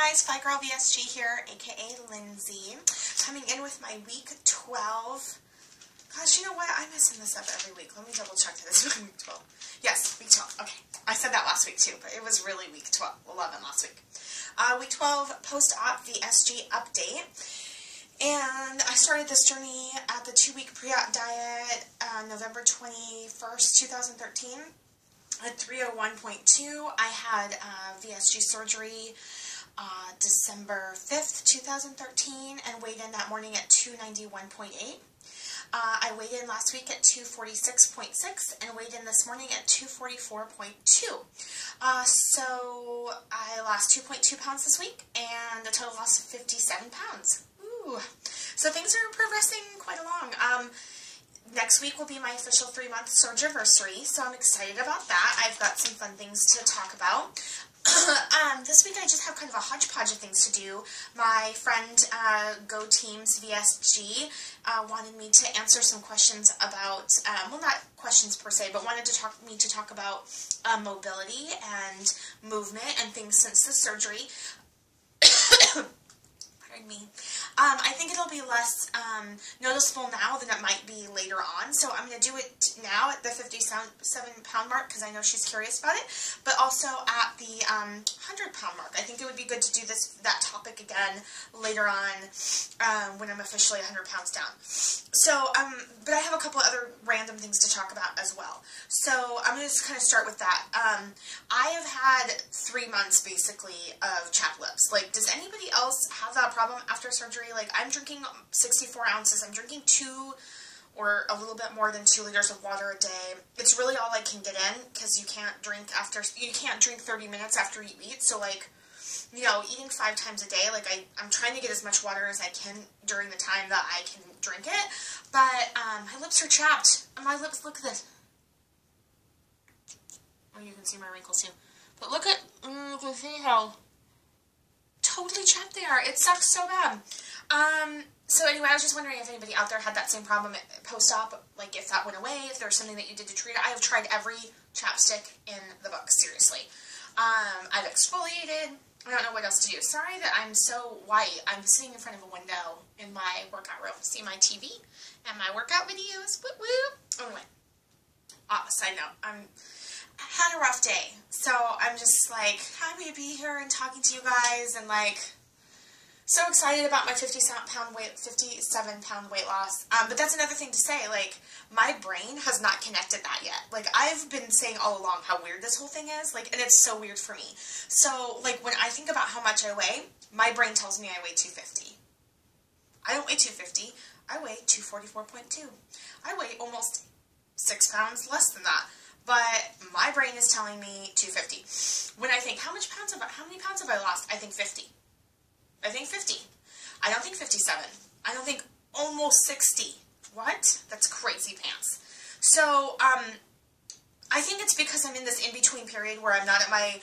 guys, Fi Girl VSG here, aka Lindsay, coming in with my week 12. Gosh, you know what? I'm messing this up every week. Let me double check that it's week 12. Yes, week 12. Okay. I said that last week too, but it was really week 11 last week. Week 12 post-op VSG update. And I started this journey at the 2-week pre-op diet November 21st, 2013. At 301.2, I had VSG surgery December 5th, 2013, and weighed in that morning at 291.8. I weighed in last week at 246.6 and weighed in this morning at 244.2. So I lost 2.2 pounds this week and a total loss of 57 pounds. Ooh. So things are progressing quite along. Next week will be my official 3-month surgery, so I'm excited about that. I've got some fun things to talk about. This week I just have kind of a hodgepodge of things to do. My friend, Go Teams VSG, wanted me to answer some questions about, well, not questions per se, but wanted to talk about mobility and movement and things since the surgery. Pardon me. I think it'll be less noticeable now than it might be later on, so I'm going to do it now at the 57-pound mark because I know she's curious about it, but also at the 100-pound mark. I think it would be good to do that topic again later on when I'm officially 100 pounds down. So, but I have a couple other random things to talk about as well. So I'm going to just kind of start with that. I have had 3 months basically of chapped lips. Like, does anybody else have that problem after surgery? Like, I'm drinking 64 ounces. I'm drinking 2 or a little bit more than 2 liters of water a day. It's really all I can get in because you can't drink 30 minutes after you eat. So, like, you know, eating 5 times a day, like, I'm trying to get as much water as I can during the time that I can drink it. But, my lips are chapped. My lips, look at this. Oh, you can see my wrinkles too. But look at, you can see how totally chapped they are. It sucks so bad. So anyway, I was just wondering if anybody out there had that same problem post-op, like if that went away, if there was something that you did to treat it. I have tried every chapstick in the book, seriously. I've exfoliated. I don't know what else to do. Sorry that I'm so white. I'm sitting in front of a window in my workout room. See my TV and my workout videos. Woo woo. Anyway, side note, I had a rough day, so I'm just like happy to be here and talking to you guys, and like so excited about my 57-pound weight loss. But that's another thing to say, like, my brain has not connected that yet. Like, I've been saying all along how weird this whole thing is, like, and it's so weird for me. So, like, when I think about how much I weigh, my brain tells me I weigh 250. I don't weigh 250. I weigh 244.2. I weigh almost 6 pounds less than that. But my brain is telling me 250. When I think, how many pounds have I lost? I think 50. I think 50. I don't think 57. I don't think almost 60. What? That's crazy pants. So, I think it's because I'm in this in-between period where I'm not at my,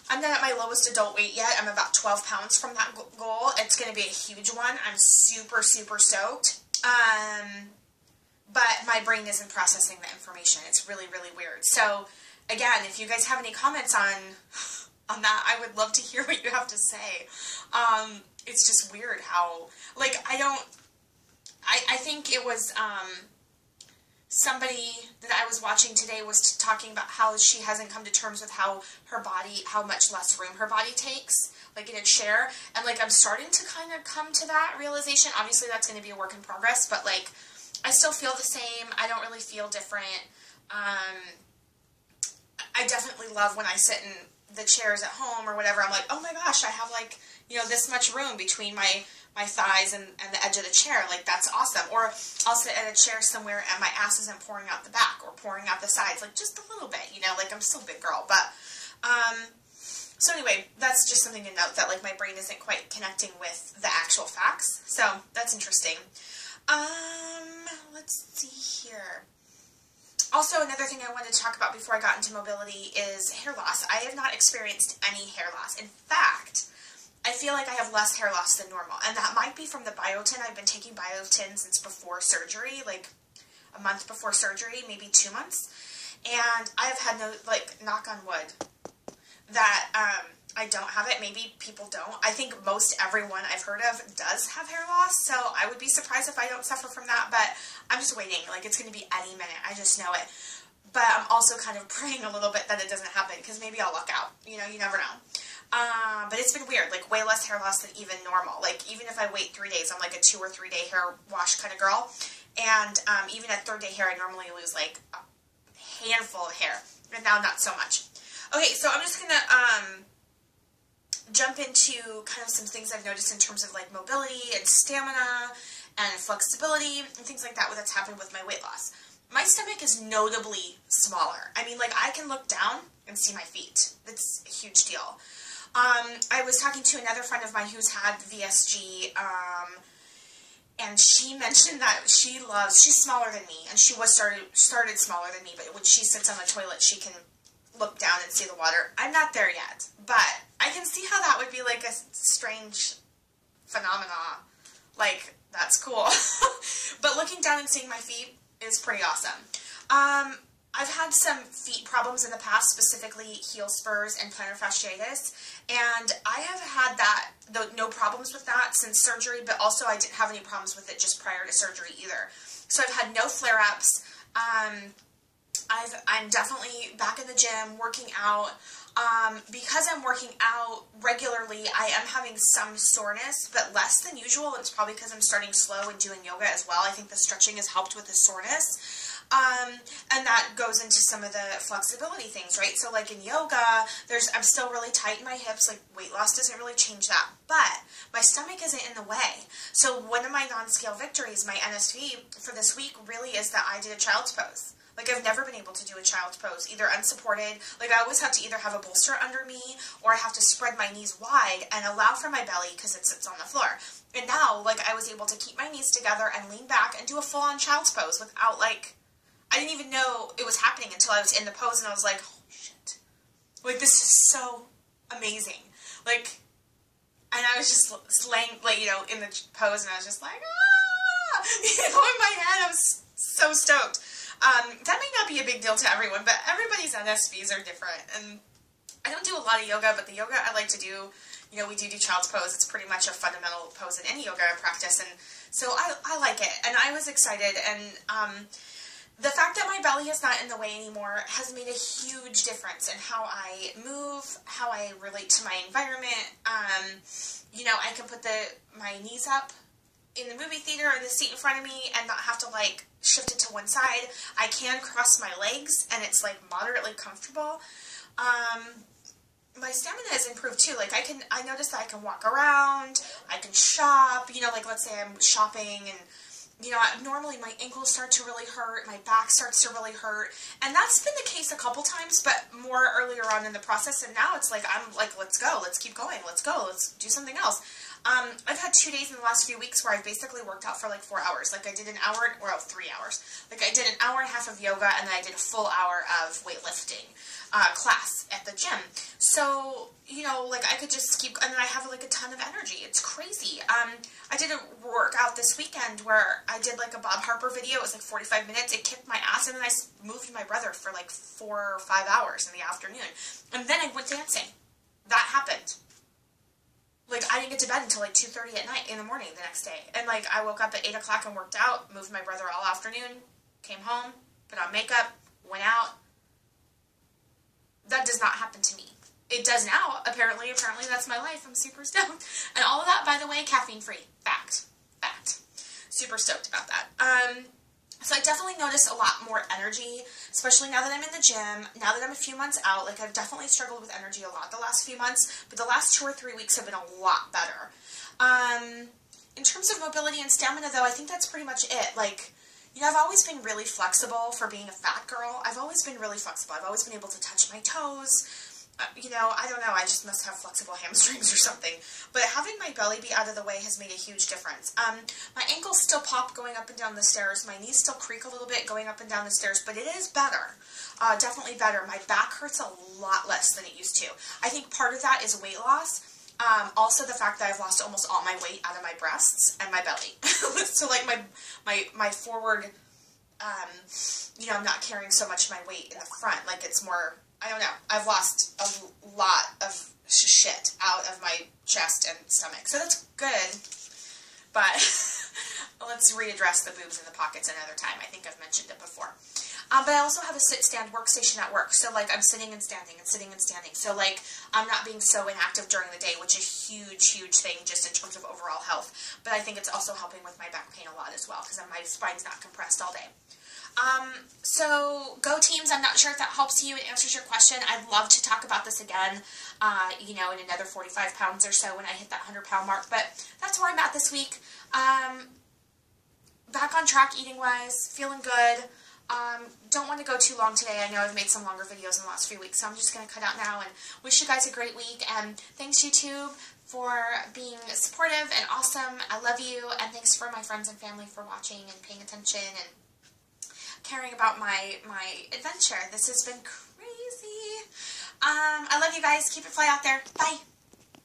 I'm not at my lowest adult weight yet. I'm about 12 pounds from that goal. It's going to be a huge one. I'm super, super stoked. But my brain isn't processing the information. It's really, really weird. So, again, if you guys have any comments on that, I would love to hear what you have to say. It's just weird how, like, I think it was, somebody that I was watching today was talking about how she hasn't come to terms with how much less room her body takes, like in a chair, and, like, I'm starting to kind of come to that realization. Obviously, that's going to be a work in progress, but, like, I still feel the same. I don't really feel different. I definitely love when I sit in the chairs at home or whatever. I'm like, oh my gosh, I have, like, you know, this much room between my thighs and the edge of the chair. Like, that's awesome. Or I'll sit at a chair somewhere and my ass isn't pouring out the back or pouring out the sides, like, just a little bit, you know, like, I'm still a big girl. But, so anyway, that's just something to note, that, like, my brain isn't quite connecting with the actual facts. So, that's interesting. Let's see here. Also, another thing I wanted to talk about before I got into mobility is hair loss. I have not experienced any hair loss. In fact, I feel like I have less hair loss than normal. And that might be from the biotin. I've been taking biotin since before surgery, like a month before surgery, maybe 2 months. And I have had no, like, knock on wood, that I I don't have it. Maybe people don't. I think most everyone I've heard of does have hair loss, so I would be surprised if I don't suffer from that, but I'm just waiting. Like, it's going to be any minute. I just know it. But I'm also kind of praying a little bit that it doesn't happen, because maybe I'll luck out. You know, you never know. But it's been weird, like way less hair loss than even normal. Like, even if I wait 3 days, I'm like a 2 or 3 day hair wash kind of girl. And even at 3rd day hair, I normally lose like a handful of hair. And now not so much. Okay, so I'm just going to jump into kind of some things I've noticed in terms of like mobility and stamina and flexibility and things like that that's happened with my weight loss. My stomach is notably smaller. I mean, like, I can look down and see my feet. That's a huge deal. I was talking to another friend of mine who's had VSG, and she mentioned that she's smaller than me, and she was started smaller than me, but when she sits on the toilet, she can look down and see the water. I'm not there yet, but I can see how that would be like a strange phenomena. Like, that's cool. But looking down and seeing my feet is pretty awesome. I've had some feet problems in the past, specifically heel spurs and plantar fasciitis, and I have had no problems with that since surgery, but also I didn't have any problems with it just prior to surgery either. So I've had no flare-ups. I'm definitely back in the gym, working out. Because I'm working out regularly, I am having some soreness, but less than usual. It's probably because I'm starting slow and doing yoga as well. I think the stretching has helped with the soreness. And that goes into some of the flexibility things, right? So like in yoga, I'm still really tight in my hips. Like, weight loss doesn't really change that, but my stomach isn't in the way. So one of my non-scale victories, my NSV for this week, really is that I did a child's pose. Like, I've never been able to do a child's pose, either unsupported. Like, I always have to either have a bolster under me, or I have to spread my knees wide and allow for my belly because it sits on the floor. And now, like, I was able to keep my knees together and lean back and do a full-on child's pose without, like, I didn't even know it was happening until I was in the pose, and I was like, holy shit. Like, this is so amazing. Like, and I was just laying, like, you know, in the pose, and I was just like, ah! You know, in my head, I was so stoked. That may not be a big deal to everyone, but everybody's NSVs are different, and I don't do a lot of yoga, but the yoga I like to do, you know, we do child's pose. It's pretty much a fundamental pose in any yoga practice, and so I like it, and I was excited, and the fact that my belly is not in the way anymore has made a huge difference in how I move, how I relate to my environment. You know, I can put my knees up in the movie theater or the seat in front of me and not have to, like, shift it to one side. I can cross my legs, and it's, like, moderately comfortable. My stamina has improved, too. Like, I noticed that I can walk around, I can shop, you know, like, let's say I'm shopping, and, you know, normally my ankles start to really hurt, my back starts to really hurt, and that's been the case a couple times, but more earlier on in the process, and now it's like, I'm like, let's go, let's keep going, let's go, let's do something else. I've had 2 days in the last few weeks where I've basically worked out for like 4 hours. Like, I did 3 hours. Like, I did an hour and a half of yoga, and then I did a full hour of weightlifting class at the gym. So, you know, like, I could just keep, and then I have like a ton of energy. It's crazy. I did a workout this weekend where I did like a Bob Harper video. It was like 45 minutes. It kicked my ass, and then I moved my brother for like 4 or 5 hours in the afternoon. And then I went dancing. That happened. Like, I didn't get to bed until like 2:30 at night in the morning the next day. And like, I woke up at 8 o'clock and worked out, moved my brother all afternoon, came home, put on makeup, went out. That does not happen to me. It does now, apparently that's my life. I'm super stoked. And all of that, by the way, caffeine-free. Fact. Super stoked about that. So I definitely noticed a lot more energy, especially now that I'm in the gym, now that I'm a few months out. Like, I've definitely struggled with energy a lot the last few months, but the last 2 or 3 weeks have been a lot better. In terms of mobility and stamina, though, I think that's pretty much it. Like, you know, I've always been really flexible for being a fat girl. I've always been really flexible. I've always been able to touch my toes. You know, I don't know, I just must have flexible hamstrings or something. But having my belly be out of the way has made a huge difference. My ankles still pop going up and down the stairs. My knees still creak a little bit going up and down the stairs, but it is better. Definitely better. My back hurts a lot less than it used to. I think part of that is weight loss. Also the fact that I've lost almost all my weight out of my breasts and my belly. So like my forward, you know, I'm not carrying so much of my weight in the front. Like, it's more I don't know. I've lost a lot of shit out of my chest and stomach. So that's good. But let's readdress the boobs and the pockets another time. I think I've mentioned it before. But I also have a sit-stand workstation at work. So, like, I'm sitting and standing and sitting and standing. So, like, I'm not being so inactive during the day, which is a huge, huge thing just in terms of overall health. But I think it's also helping with my back pain a lot as well because my spine's not compressed all day. So go teams. I'm not sure if that helps you and answers your question. I'd love to talk about this again, you know, in another 45 pounds or so when I hit that 100-pound mark. But that's where I'm at this week. Back on track eating-wise, feeling good. Don't want to go too long today. I know I've made some longer videos in the last few weeks, so I'm just going to cut out now and wish you guys a great week. And thanks, YouTube, for being supportive and awesome. I love you. And thanks for my friends and family for watching and paying attention and caring about my adventure. This has been crazy. I love you guys. Keep it fly out there. Bye.